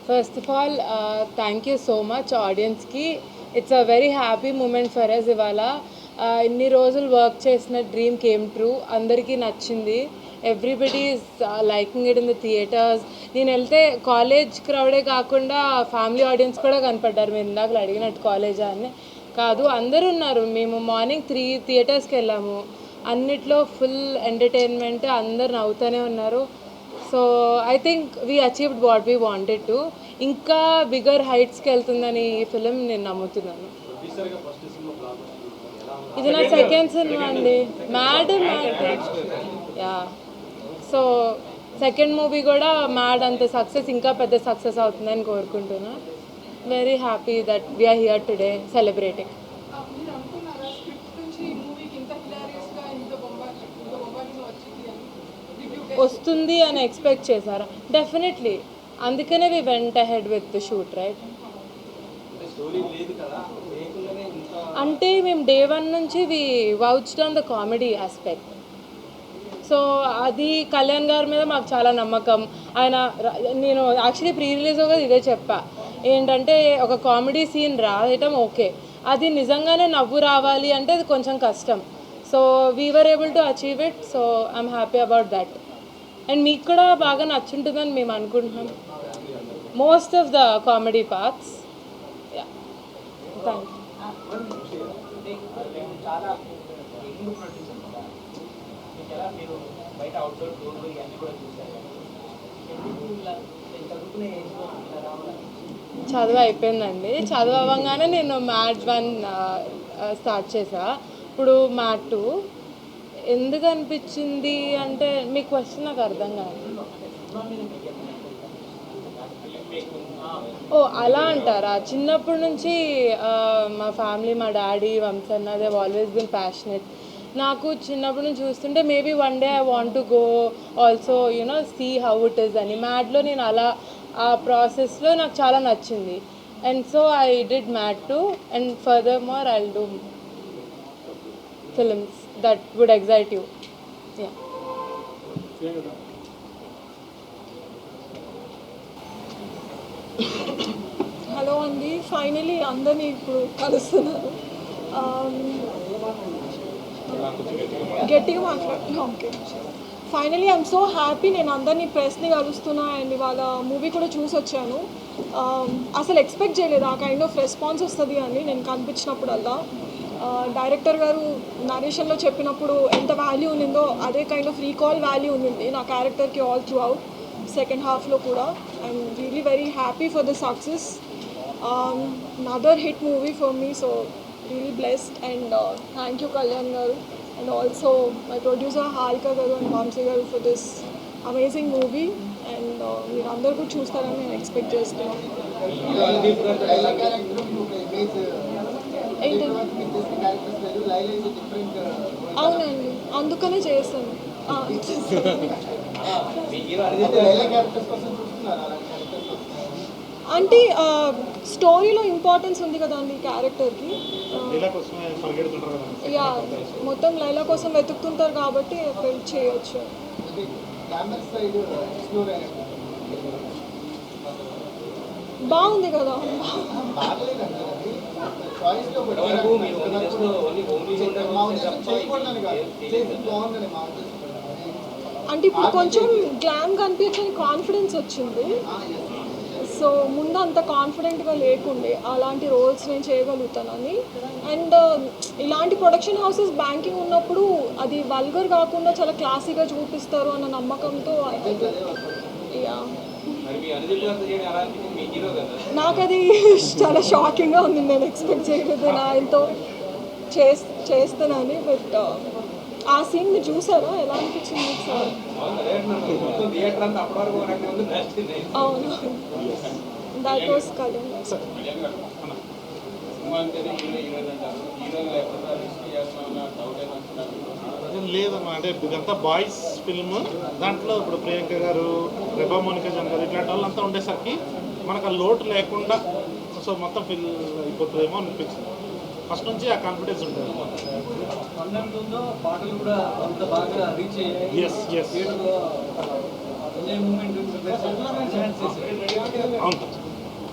First of all thank you so much ఆడియన్స్కి. It's a very happy moment for us. ఇవాళ ఇన్ని రోజులు work చేసిన డ్రీమ్ కేమ్ ట్రూ. అందరికీ నచ్చింది. Everybody is liking it in the theatres. నేను వెళ్తే కాలేజ్ క్రౌడే కాకుండా ఫ్యామిలీ ఆడియన్స్ కూడా కనపడ్డారు. మీరు ఇందాక అడిగినట్టు కాలేజా అని కాదు, అందరూ ఉన్నారు. మేము మార్నింగ్ 3 థియేటర్స్కి వెళ్ళాము. అన్నిట్లో ఫుల్ ఎంటర్టైన్మెంట్, అందరు నవ్వుతూనే ఉన్నారు. So I think we achieved what we wanted to. ఇంకా బిగ్గర్ హైట్స్కి వెళ్తుందని ఈ ఫిలిం నేను నమ్ముతున్నాను. ఇది నా సెకండ్ సినిమా అండి. Mad yeah. So second movie కూడా మ్యాడ్ అంత సక్సెస్, ఇంకా పెద్ద సక్సెస్ అవుతుందని కోరుకుంటున్నా. Very happy that we're here today celebrating. వస్తుంది అని ఎక్స్పెక్ట్ చేశారా? డెఫినెట్లీ, అందుకనే we went ahead with the shoot, right? అంటే మేము డే 1 నుంచి we vouched on the comedy aspect. So అది కళ్యాణ్ గారి మీద మాకు చాలా నమ్మకం. ఆయన నేను యాక్చువల్లీ ప్రీ రిలీజ్గా ఇదే చెప్పా, ఏంటంటే ఒక కామెడీ సీన్ రాయటం ఓకే, అది నిజంగానే నవ్వు రావాలి అంటే అది కొంచెం కష్టం. So we were able to achieve it. So I'm happy about that. And మీకు కూడా బాగా నచ్చుంటుందని మేము అనుకుంటున్నాం, most of the comedy parts. Yeah, thank you. చదువు అయిపోయిందండి. చదువు అవ్వగానే నేను మ్యాథ్ 1 స్టార్ట్ చేసా. ఇప్పుడు మ్యాథ్ 2 ఎందుకు అనిపించింది అంటే, మీ క్వశ్చన్ నాకు అర్థం కాదు. ఓ అలా అంటారా? చిన్నప్పటి నుంచి మా ఫ్యామిలీ, మా డాడీ, వంశన్న, దే ఆల్వేస్ బిన్ ప్యాషనెట్. నాకు చిన్నప్పటి నుంచి చూస్తుంటే maybe one day I want to go also you know see how it is అని. మ్యాథ్లో నేను అలా ఆ ప్రాసెస్లో నాకు చాలా నచ్చింది. And so I did math 2 and further more I will do films that would excite you. Yeah. Hello అండి, ఫైనలీ అందరినీ ఇప్పుడు కలుస్తున్నాను. గట్టిగా మాట్లాడుతున్నా. Okay, finally I'm so happy. నేను అందరినీ ప్రెస్ని కలుస్తున్నా అండ్ ఇవాళ మూవీ కూడా చూసి వచ్చాను. అసలు ఎక్స్పెక్ట్ చేయలేదు ఆ కైండ్ ఆఫ్ రెస్పాన్స్ వస్తుంది అని. నేను కనిపించినప్పుడల్లా డైరెక్టర్ గారు నరేషన్లో చెప్పినప్పుడు ఎంత వాల్యూ ఉన్నిందో అదే కైండ్ ఆఫ్ రీకాల్ వాల్యూ ఉన్నింది నా క్యారెక్టర్కి ఆల్ త్రూ అవుట్. సెకండ్ హాఫ్లో కూడా I'm really very happy for the success. another hit movie for me, so really blessed. And thank you Kalyan garu and also my producer Harika garu and Vamsi garu for this amazing movie. And మీరు అందరూ కూడా చూస్తారని నేను expect చేస్తున్నాను. అవునండి, అందుకనే చేస్తాను. అంటే స్టోరీలో ఇంపార్టెన్స్ ఉంది కదండి క్యారెక్టర్కి. యా, మొత్తం లైలా కోసం వెతుకుతుంటారు కాబట్టి వెయిట్ చేయొచ్చు. బాగుంది కదా. అంటే ఇప్పుడు కొంచెం గ్లామ్ కనిపించని కాన్ఫిడెన్స్ వచ్చింది. సో ముందు అంత కాన్ఫిడెంట్గా లేకుండే అలాంటి రోల్స్ నేను చేయగలుగుతానని. అండ్ ఇలాంటి ప్రొడక్షన్ హౌసెస్ బ్యాంకింగ్ ఉన్నప్పుడు అది వల్గర్ కాకుండా చాలా క్లాసీగా చూపిస్తారు అన్న నమ్మకంతో యా, నాకు అది చాలా షాకింగ్గా ఉంది. నేను ఎక్స్పెక్ట్ చేయలేదు నేను ఆయనతో చేస్తానని. బట్ ఆ సీన్ మీరు చూసారా? ఎలా అనిపించింది సార్? అవును, దట్ వాస్ కళ్యాణ్. లేదమ్మా, అంటే ఇదంతా బాయ్స్ ఫిల్మ్. దాంట్లో ఇప్పుడు ప్రియాంక గారు, రెబా మోనికా జన్ గారు ఇట్లాంటి వాళ్ళంతా ఉండేసరికి మనకు ఆ లోటు లేకుండా సో మొత్తం ఫిల్ అయిపోతుందేమో అనిపించింది. ఫస్ట్ నుంచి ఆ కాన్ఫిడెన్స్ ఉంటుంది. పాటలు కూడా అంత బాగా రీచ్ అవును.